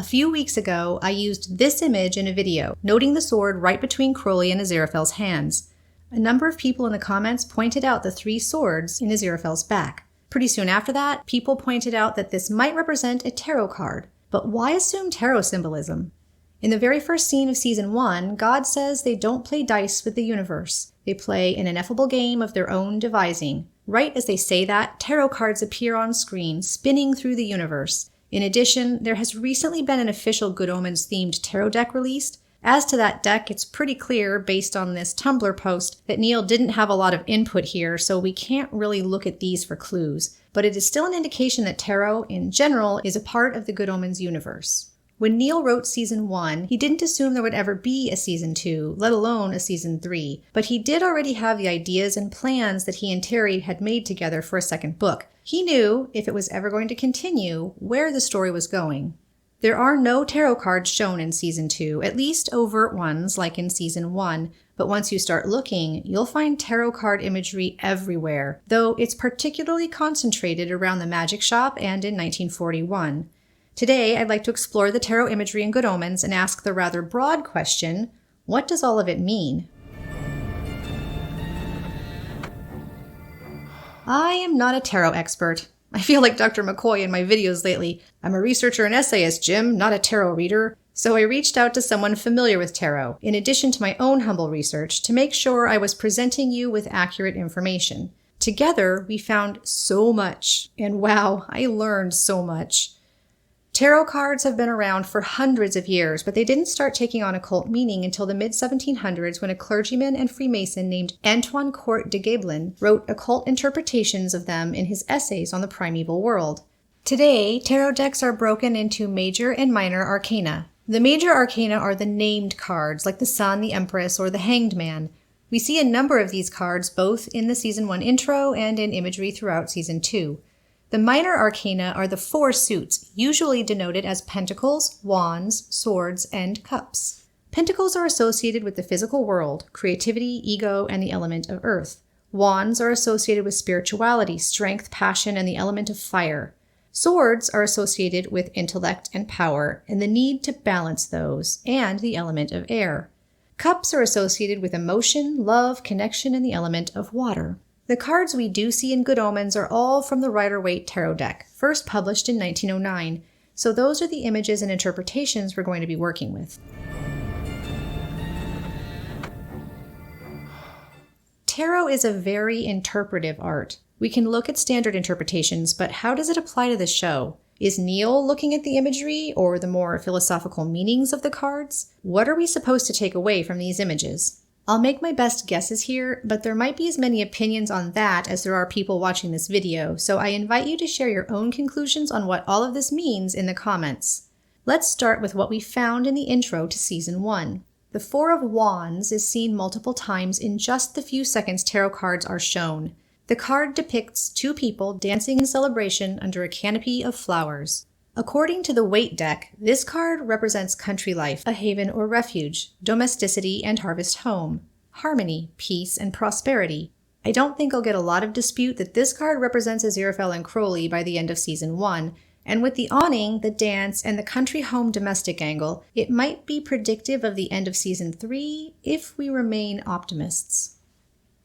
few weeks ago, I used this image in a video, noting the sword right between Crowley and Aziraphale's hands. A number of people in the comments pointed out the 3 swords in Aziraphale's back. Pretty soon after that, people pointed out that this might represent a tarot card. But why assume tarot symbolism? In the very first scene of Season 1, God says they don't play dice with the universe. They play an ineffable game of their own devising. Right as they say that, tarot cards appear on screen, spinning through the universe. In addition, there has recently been an official Good Omens themed tarot deck released. As to that deck, it's pretty clear, based on this Tumblr post, that Neil didn't have a lot of input here, so we can't really look at these for clues. But it is still an indication that tarot, in general, is a part of the Good Omens universe. When Neil wrote Season 1, he didn't assume there would ever be a Season 2, let alone a Season 3, but he did already have the ideas and plans that he and Terry had made together for a second book. He knew, if it was ever going to continue, where the story was going. There are no tarot cards shown in Season 2, at least overt ones like in Season 1, but once you start looking, you'll find tarot card imagery everywhere, though it's particularly concentrated around the magic shop and in 1941. Today, I'd like to explore the tarot imagery in Good Omens and ask the rather broad question, what does all of it mean? I am not a tarot expert. I feel like Dr. McCoy in my videos lately. I'm a researcher and essayist, Jim, not a tarot reader. So I reached out to someone familiar with tarot, in addition to my own humble research, to make sure I was presenting you with accurate information. Together, we found so much. And wow, I learned so much. Tarot cards have been around for hundreds of years, but they didn't start taking on occult meaning until the mid-1700s when a clergyman and Freemason named Antoine Court de Gablin wrote occult interpretations of them in his essays on the primeval world. Today, tarot decks are broken into major and minor arcana. The major arcana are the named cards, like the Sun, the Empress, or the Hanged Man. We see a number of these cards both in the Season 1 intro and in imagery throughout Season 2. The minor arcana are the 4 suits, usually denoted as pentacles, wands, swords, and cups. Pentacles are associated with the physical world, creativity, ego, and the element of earth. Wands are associated with spirituality, strength, passion, and the element of fire. Swords are associated with intellect and power, and the need to balance those, and the element of air. Cups are associated with emotion, love, connection, and the element of water. The cards we do see in Good Omens are all from the Rider-Waite Tarot deck, first published in 1909, so those are the images and interpretations we're going to be working with. Tarot is a very interpretive art. We can look at standard interpretations, but how does it apply to the show? Is Neil looking at the imagery or the more philosophical meanings of the cards? What are we supposed to take away from these images? I'll make my best guesses here, but there might be as many opinions on that as there are people watching this video, so I invite you to share your own conclusions on what all of this means in the comments. Let's start with what we found in the intro to Season 1. The 4 of Wands is seen multiple times in just the few seconds tarot cards are shown. The card depicts 2 people dancing in celebration under a canopy of flowers. According to the Waite deck, this card represents country life, a haven or refuge, domesticity and harvest home, harmony, peace, and prosperity. I don't think I'll get a lot of dispute that this card represents Aziraphale and Crowley by the end of Season 1, and with the awning, the dance, and the country home domestic angle, it might be predictive of the end of Season 3 if we remain optimists.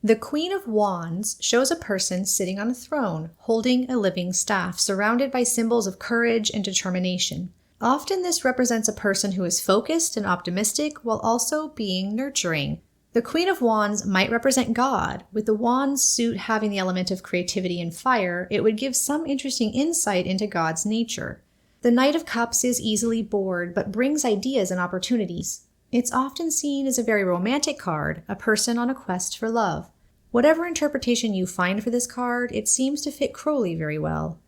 The Queen of Wands shows a person sitting on a throne, holding a living staff, surrounded by symbols of courage and determination. Often this represents a person who is focused and optimistic while also being nurturing. The Queen of Wands might represent God. With the Wands suit having the element of creativity and fire, it would give some interesting insight into God's nature. The Knight of Cups is easily bored, but brings ideas and opportunities. It's often seen as a very romantic card, a person on a quest for love. Whatever interpretation you find for this card, it seems to fit Crowley very well.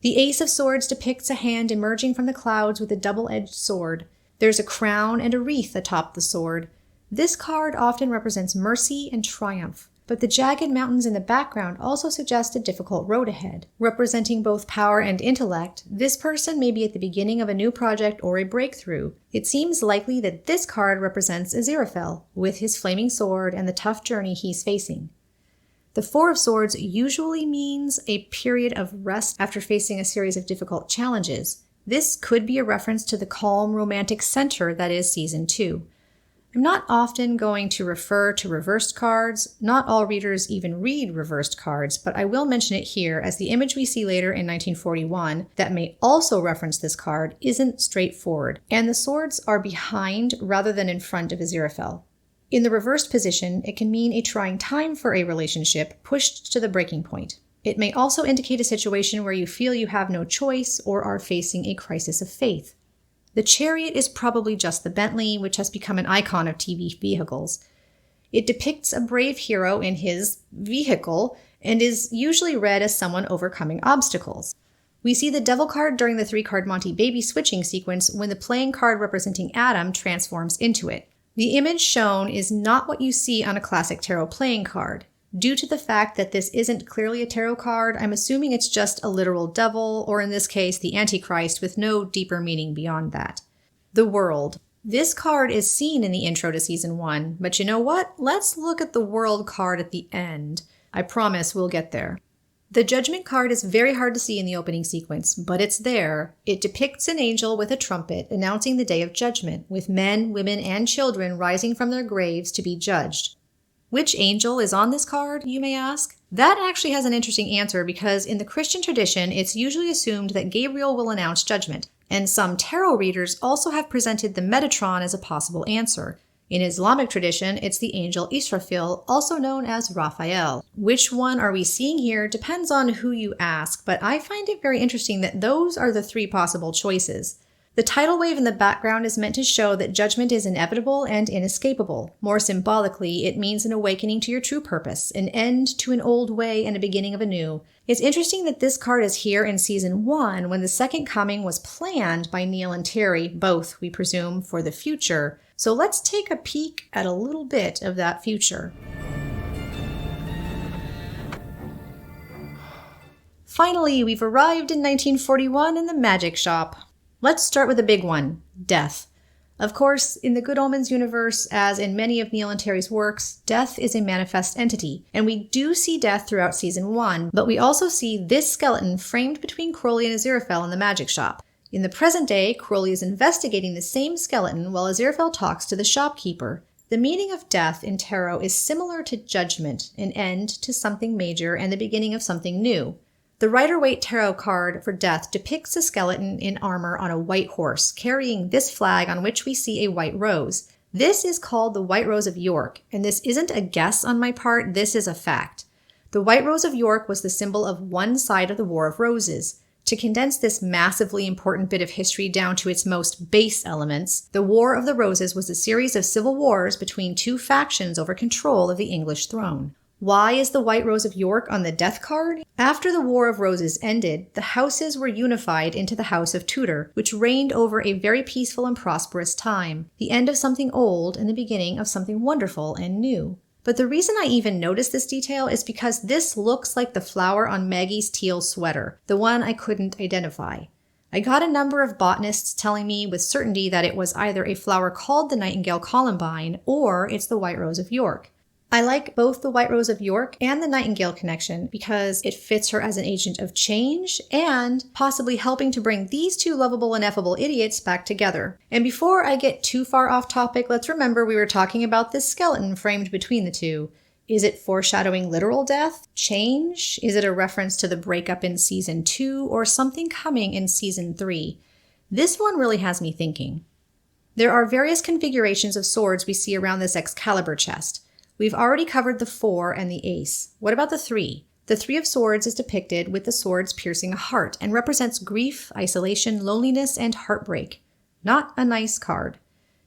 The Ace of Swords depicts a hand emerging from the clouds with a double-edged sword. There's a crown and a wreath atop the sword. This card often represents mercy and triumph, but the jagged mountains in the background also suggest a difficult road ahead. Representing both power and intellect, this person may be at the beginning of a new project or a breakthrough. It seems likely that this card represents Aziraphale, with his flaming sword and the tough journey he's facing. The 4 of Swords usually means a period of rest after facing a series of difficult challenges. This could be a reference to the calm romantic center that is Season 2. I'm not often going to refer to reversed cards. Not all readers even read reversed cards, but I will mention it here as the image we see later in 1941 that may also reference this card isn't straightforward, and the swords are behind rather than in front of Aziraphale. In the reversed position, it can mean a trying time for a relationship pushed to the breaking point. It may also indicate a situation where you feel you have no choice or are facing a crisis of faith. The chariot is probably just the Bentley, which has become an icon of TV vehicles. It depicts a brave hero in his vehicle and is usually read as someone overcoming obstacles. We see the Devil card during the 3-card Monty Baby switching sequence when the playing card representing Adam transforms into it. The image shown is not what you see on a classic tarot playing card. Due to the fact that this isn't clearly a tarot card, I'm assuming it's just a literal devil, or in this case, the Antichrist, with no deeper meaning beyond that. The World. This card is seen in the intro to Season 1, but you know what? Let's look at the World card at the end. I promise we'll get there. The Judgment card is very hard to see in the opening sequence, but it's there. It depicts an angel with a trumpet announcing the day of judgment, with men, women, and children rising from their graves to be judged. Which angel is on this card, you may ask? That actually has an interesting answer because in the Christian tradition, it's usually assumed that Gabriel will announce judgment, and some tarot readers also have presented the Metatron as a possible answer. In Islamic tradition, it's the angel Aziraphale, also known as Raphael. Which one are we seeing here depends on who you ask, but I find it very interesting that those are the 3 possible choices. The tidal wave in the background is meant to show that judgment is inevitable and inescapable. More symbolically, it means an awakening to your true purpose, an end to an old way and a beginning of a new. It's interesting that this card is here in Season 1 when the second coming was planned by Neil and Terry, both, we presume, for the future. So let's take a peek at a little bit of that future. Finally, we've arrived in 1941 in the magic shop. Let's start with a big one, death. Of course, in the Good Omens universe, as in many of Neil and Terry's works, death is a manifest entity, and we do see death throughout Season 1, but we also see this skeleton framed between Crowley and Aziraphale in the magic shop. In the present day, Crowley is investigating the same skeleton while Aziraphale talks to the shopkeeper. The meaning of death in tarot is similar to judgment, an end to something major and the beginning of something new. The Rider-Waite tarot card for death depicts a skeleton in armor on a white horse, carrying this flag on which we see a white rose. This is called the White Rose of York, and this isn't a guess on my part, this is a fact. The White Rose of York was the symbol of one side of the War of Roses. To condense this massively important bit of history down to its most base elements, the War of the Roses was a series of civil wars between 2 factions over control of the English throne. Why is the White Rose of York on the death card? After the War of Roses ended, the houses were unified into the House of Tudor, which reigned over a very peaceful and prosperous time, the end of something old and the beginning of something wonderful and new. But the reason I even noticed this detail is because this looks like the flower on Maggie's teal sweater, the one I couldn't identify. I got a number of botanists telling me with certainty that it was either a flower called the Nightingale Columbine or it's the White Rose of York. I like both the White Rose of York and the Nightingale connection because it fits her as an agent of change and possibly helping to bring these 2 lovable, ineffable idiots back together. And before I get too far off topic, let's remember we were talking about this skeleton framed between the 2. Is it foreshadowing literal death? Change? Is it a reference to the breakup in Season 2 or something coming in Season 3? This one really has me thinking. There are various configurations of swords we see around this Excalibur chest. We've already covered the 4 and the ace. What about the 3? The 3 of swords is depicted with the swords piercing a heart and represents grief, isolation, loneliness, and heartbreak. Not a nice card.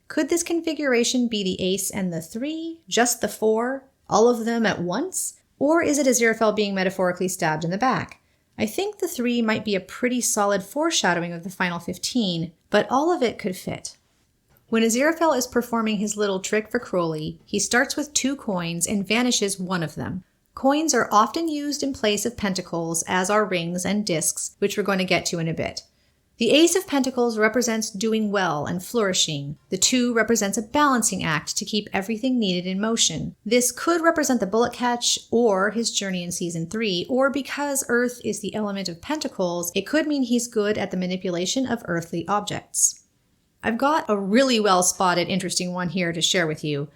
Could this configuration be the ace and the 3? Just the 4? All of them at once? Or is it Aziraphale being metaphorically stabbed in the back? I think the 3 might be a pretty solid foreshadowing of the final 15, but all of it could fit. When Aziraphale is performing his little trick for Crowley, he starts with 2 coins and vanishes one of them. Coins are often used in place of pentacles, as are rings and discs, which we're going to get to in a bit. The Ace of Pentacles represents doing well and flourishing. The 2 represents a balancing act to keep everything needed in motion. This could represent the bullet catch or his journey in Season 3, or because Earth is the element of Pentacles, it could mean he's good at the manipulation of earthly objects. I've got a really well-spotted, interesting one here to share with you.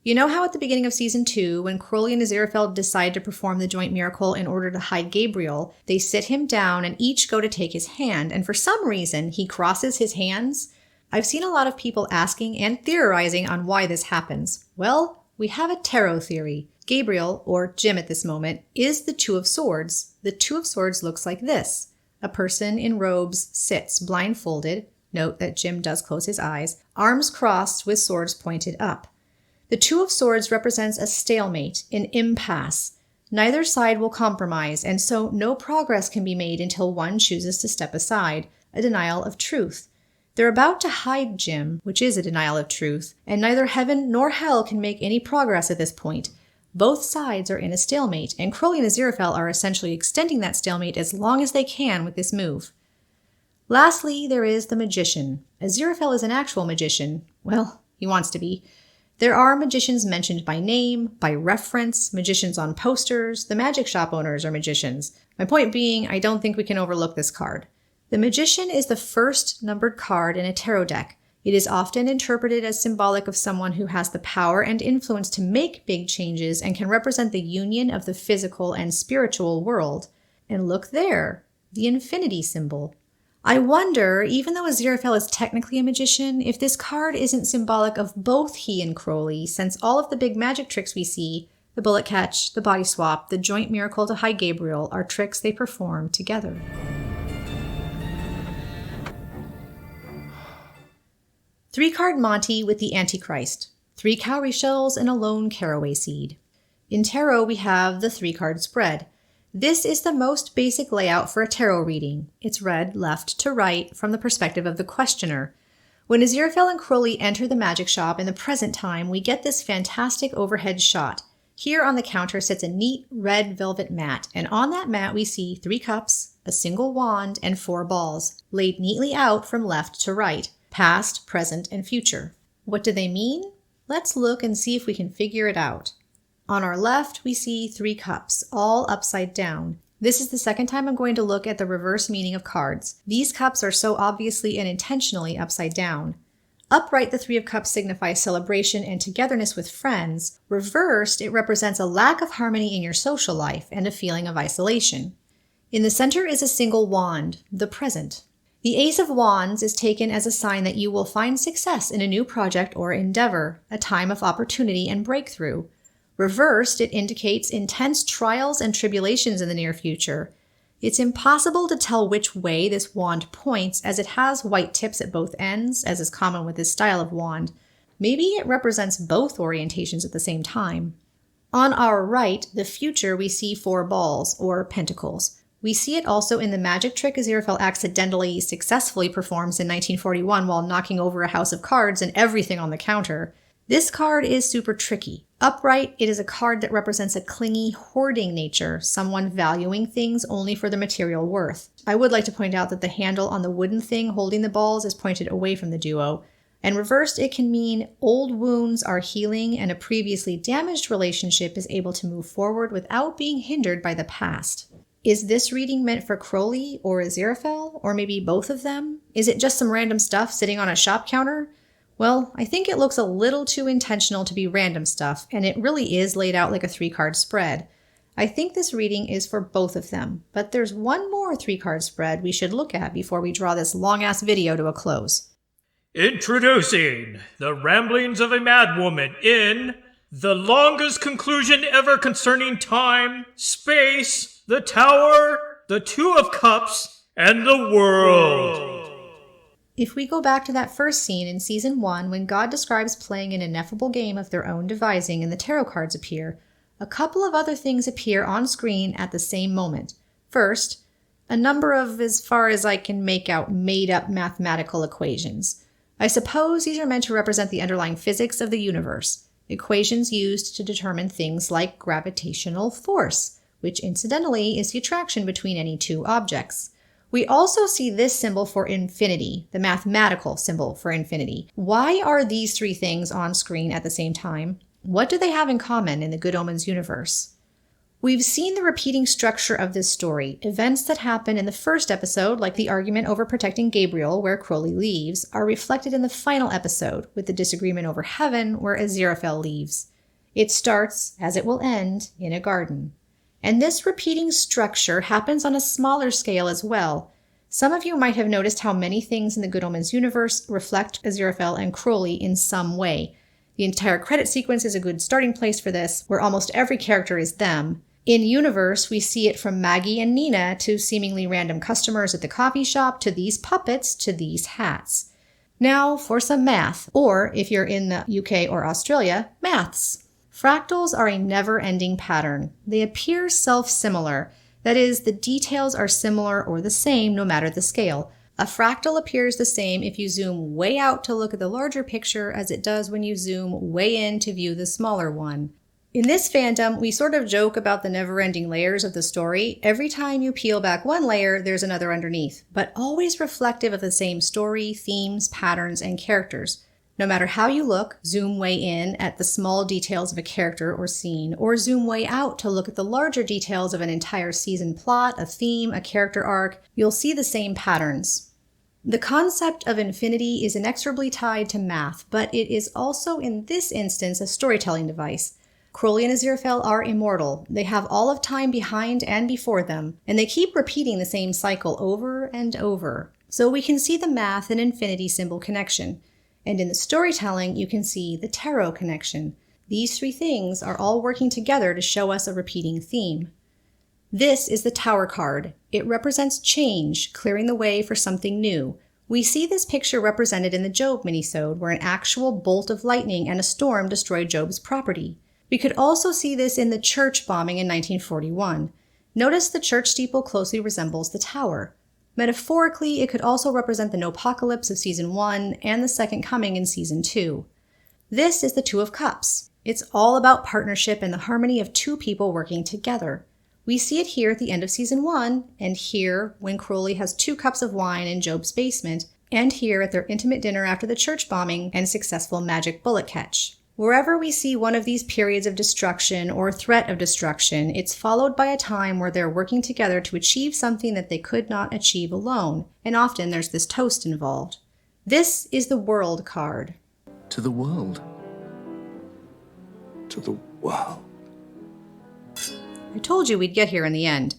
You know how at the beginning of Season 2, when Crowley and Aziraphale decide to perform the joint miracle in order to hide Gabriel, they sit him down and each go to take his hand, and for some reason, he crosses his hands? I've seen a lot of people asking and theorizing on why this happens. Well, we have a tarot theory. Gabriel, or Jim at this moment, is the 2 of Swords. The 2 of Swords looks like this. A person in robes sits blindfolded. Note that Jim does close his eyes. Arms crossed with swords pointed up. The 2 of Swords represents a stalemate, an impasse. Neither side will compromise, and so no progress can be made until one chooses to step aside, a denial of truth. They're about to hide Jim, which is a denial of truth, and neither heaven nor hell can make any progress at this point. Both sides are in a stalemate, and Crowley and Aziraphale are essentially extending that stalemate as long as they can with this move. Lastly, there is the Magician. Aziraphale is an actual magician. Well, he wants to be. There are magicians mentioned by name, by reference, magicians on posters. The magic shop owners are magicians. My point being, I don't think we can overlook this card. The Magician is the first numbered card in a tarot deck. It is often interpreted as symbolic of someone who has the power and influence to make big changes and can represent the union of the physical and spiritual world. And look there, the infinity symbol. I wonder, even though Aziraphale is technically a magician, if this card isn't symbolic of both he and Crowley, since all of the big magic tricks we see, the bullet catch, the body swap, the joint miracle to hide Gabriel, are tricks they perform together. Three-card Monty with the Antichrist. 3 cowrie shells and a lone caraway seed. In tarot, we have the 3-card spread. This is the most basic layout for a tarot reading. It's read left to right from the perspective of the questioner. When Aziraphale and Crowley enter the magic shop in the present time, we get this fantastic overhead shot. Here on the counter sits a neat red velvet mat, and on that mat we see 3 cups, a single wand, and 4 balls, laid neatly out from left to right, past, present, and future. What do they mean? Let's look and see if we can figure it out. On our left, we see 3 cups, all upside down. This is the second time I'm going to look at the reverse meaning of cards. These cups are so obviously and intentionally upside down. Upright, the 3 of Cups signifies celebration and togetherness with friends. Reversed, it represents a lack of harmony in your social life and a feeling of isolation. In the center is a single wand, the present. The Ace of Wands is taken as a sign that you will find success in a new project or endeavor, a time of opportunity and breakthrough. Reversed, it indicates intense trials and tribulations in the near future. It's impossible to tell which way this wand points, as it has white tips at both ends, as is common with this style of wand. Maybe it represents both orientations at the same time. On our right, the future, we see 4 balls, or pentacles. We see it also in the magic trick Aziraphale accidentally successfully performs in 1941 while knocking over a house of cards and everything on the counter. This card is super tricky. Upright, it is a card that represents a clingy, hoarding nature, someone valuing things only for their material worth. I would like to point out that the handle on the wooden thing holding the balls is pointed away from the duo. And reversed, it can mean old wounds are healing and a previously damaged relationship is able to move forward without being hindered by the past. Is this reading meant for Crowley or Aziraphale, or maybe both of them? Is it just some random stuff sitting on a shop counter? Well, I think it looks a little too intentional to be random stuff, and it really is laid out like a 3-card spread. I think this reading is for both of them, but there's one more 3-card spread we should look at before we draw this long-ass video to a close. Introducing the ramblings of a madwoman in the longest conclusion ever concerning time, space, the tower, the 2 of Cups, and the world. If we go back to that first scene in Season 1 when God describes playing an ineffable game of their own devising and the tarot cards appear, a couple of other things appear on screen at the same moment. First, a number of, as far as I can make out, made-up mathematical equations. I suppose these are meant to represent the underlying physics of the universe, equations used to determine things like gravitational force, which incidentally is the attraction between any 2 objects. We also see this symbol for infinity, the mathematical symbol for infinity. Why are these three things on screen at the same time? What do they have in common in the Good Omens universe? We've seen the repeating structure of this story. Events that happen in the first episode, like the argument over protecting Gabriel, where Crowley leaves, are reflected in the final episode, with the disagreement over heaven, where Aziraphale leaves. It starts, as it will end, in a garden. And this repeating structure happens on a smaller scale as well. Some of you might have noticed how many things in the Good Omens universe reflect Aziraphale and Crowley in some way. The entire credit sequence is a good starting place for this, where almost every character is them. In universe, we see it from Maggie and Nina to seemingly random customers at the coffee shop to these puppets to these hats. Now for some math, or if you're in the UK or Australia, maths. Fractals are a never-ending pattern. They appear self-similar. That is, the details are similar or the same no matter the scale. A fractal appears the same if you zoom way out to look at the larger picture as it does when you zoom way in to view the smaller one. In this fandom, we sort of joke about the never-ending layers of the story. Every time you peel back one layer, there's another underneath, but always reflective of the same story, themes, patterns, and characters. No matter how you look, zoom way in at the small details of a character or scene, or zoom way out to look at the larger details of an entire season plot, a theme, a character arc, you'll see the same patterns. The concept of infinity is inexorably tied to math, but it is also in this instance a storytelling device. Crowley and Aziraphale are immortal. They have all of time behind and before them, and they keep repeating the same cycle over and over. So we can see the math and infinity symbol connection. And in the storytelling, you can see the tarot connection. These three things are all working together to show us a repeating theme. This is the Tower card. It represents change, clearing the way for something new. We see this picture represented in the Job minisode, where an actual bolt of lightning and a storm destroyed Job's property. We could also see this in the church bombing in 1941. Notice the church steeple closely resembles the tower. Metaphorically, it could also represent the Nopocalypse of Season 1 and the Second Coming in Season 2. This is the Two of Cups. It's all about partnership and the harmony of two people working together. We see it here at the end of Season 1, and here when Crowley has 2 cups of wine in Job's basement, and here at their intimate dinner after the church bombing and successful magic bullet catch. Wherever we see one of these periods of destruction or threat of destruction, it's followed by a time where they're working together to achieve something that they could not achieve alone, and often there's this toast involved. This is the World card. To the world. To the world. I told you we'd get here in the end.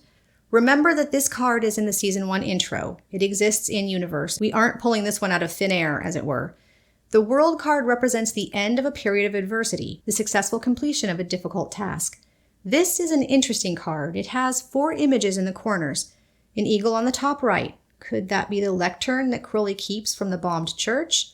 Remember that this card is in the Season 1 intro. It exists in universe. We aren't pulling this one out of thin air, as it were. The World card represents the end of a period of adversity, the successful completion of a difficult task. This is an interesting card. It has 4 images in the corners. An eagle on the top right. Could that be the lectern that Crowley keeps from the bombed church?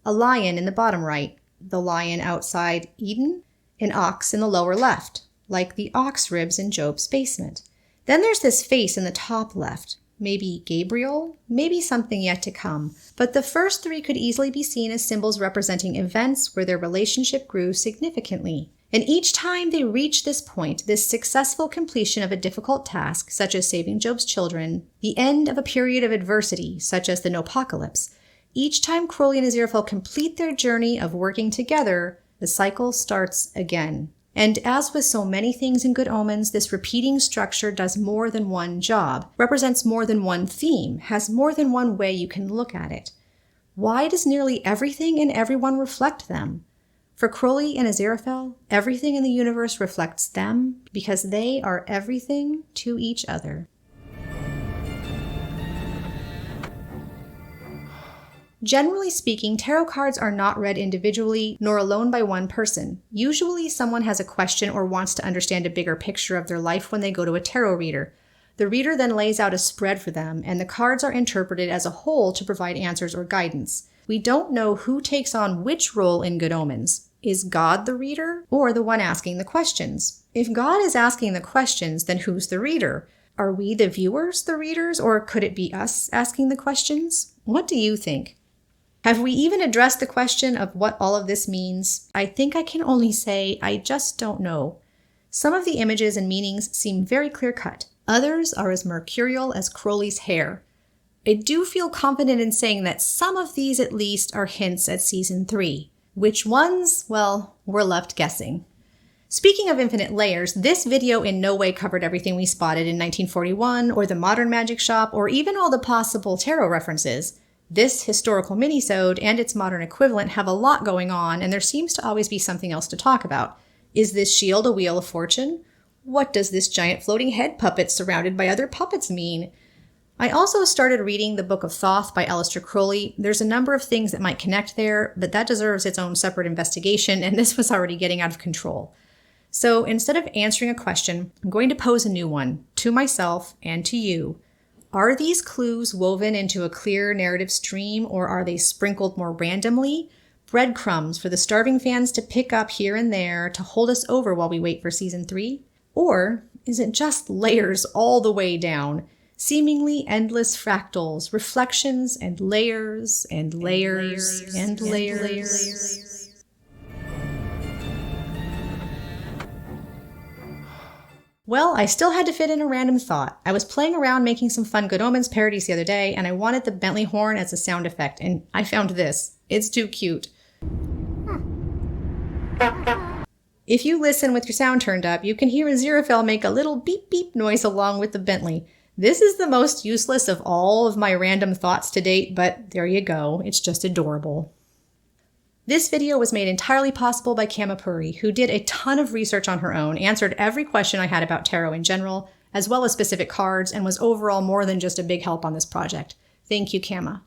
A lion in the bottom right. The lion outside Eden. An ox in the lower left, like the ox ribs in Job's basement. Then there's this face in the top left. Maybe Gabriel, maybe something yet to come. But the first 3 could easily be seen as symbols representing events where their relationship grew significantly. And each time they reach this point, this successful completion of a difficult task, such as saving Job's children, the end of a period of adversity, such as the Nopocalypse, each time Crowley and Aziraphale complete their journey of working together, the cycle starts again. And as with so many things in Good Omens, this repeating structure does more than one job, represents more than one theme, has more than one way you can look at it. Why does nearly everything and everyone reflect them? For Crowley and Aziraphale, everything in the universe reflects them because they are everything to each other. Generally speaking, tarot cards are not read individually nor alone by one person. Usually someone has a question or wants to understand a bigger picture of their life when they go to a tarot reader. The reader then lays out a spread for them, and the cards are interpreted as a whole to provide answers or guidance. We don't know who takes on which role in Good Omens. Is God the reader or the one asking the questions? If God is asking the questions, then who's the reader? Are we the viewers the readers, or could it be us asking the questions? What do you think? Have we even addressed the question of what all of this means? I think I can only say I just don't know. Some of the images and meanings seem very clear-cut. Others are as mercurial as Crowley's hair. I do feel confident in saying that some of these at least are hints at Season 3. Which ones? Well, we're left guessing. Speaking of infinite layers, this video in no way covered everything we spotted in 1941 or the modern magic shop or even all the possible tarot references. This historical minisode and its modern equivalent have a lot going on, and there seems to always be something else to talk about. Is this shield a wheel of fortune? What does this giant floating head puppet surrounded by other puppets mean? I also started reading the Book of Thoth by Aleister Crowley. There's a number of things that might connect there, but that deserves its own separate investigation, and this was already getting out of control. So instead of answering a question, I'm going to pose a new one, to myself and to you. Are these clues woven into a clear narrative stream, or are they sprinkled more randomly? Breadcrumbs for the starving fans to pick up here and there to hold us over while we wait for Season 3? Or is it just layers all the way down? Seemingly endless fractals, reflections and layers and layers and layers. Well, I still had to fit in a random thought. I was playing around making some fun Good Omens parodies the other day, and I wanted the Bentley horn as a sound effect, and I found this. It's too cute. If you listen with your sound turned up, you can hear Aziraphale make a little beep beep noise along with the Bentley. This is the most useless of all of my random thoughts to date, but there you go. It's just adorable. This video was made entirely possible by Kamapuri, who did a ton of research on her own, answered every question I had about tarot in general, as well as specific cards, and was overall more than just a big help on this project. Thank you, Kama.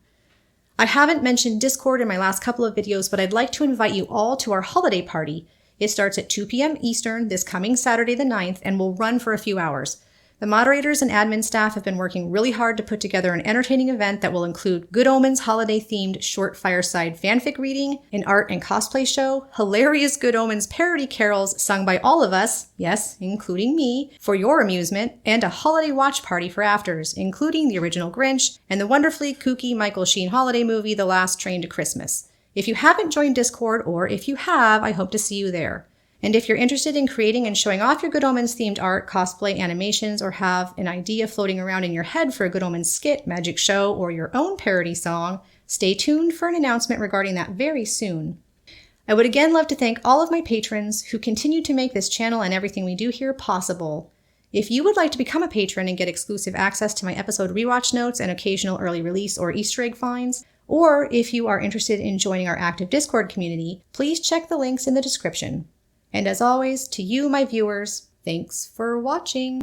I haven't mentioned Discord in my last couple of videos, but I'd like to invite you all to our holiday party. It starts at 2 p.m. Eastern this coming Saturday the 9th and will run for a few hours. The moderators and admin staff have been working really hard to put together an entertaining event that will include Good Omens holiday-themed short fireside fanfic reading, an art and cosplay show, hilarious Good Omens parody carols sung by all of us, yes, including me, for your amusement, and a holiday watch party for afters, including the original Grinch and the wonderfully kooky Michael Sheen holiday movie The Last Train to Christmas. If you haven't joined Discord, or if you have, I hope to see you there. And if you're interested in creating and showing off your Good Omens themed art, cosplay, animations, or have an idea floating around in your head for a Good Omens skit, magic show, or your own parody song, stay tuned for an announcement regarding that very soon. I would again love to thank all of my patrons who continue to make this channel and everything we do here possible. If you would like to become a patron and get exclusive access to my episode rewatch notes and occasional early release or Easter egg finds, or if you are interested in joining our active Discord community, please check the links in the description. And as always, to you, my viewers, thanks for watching.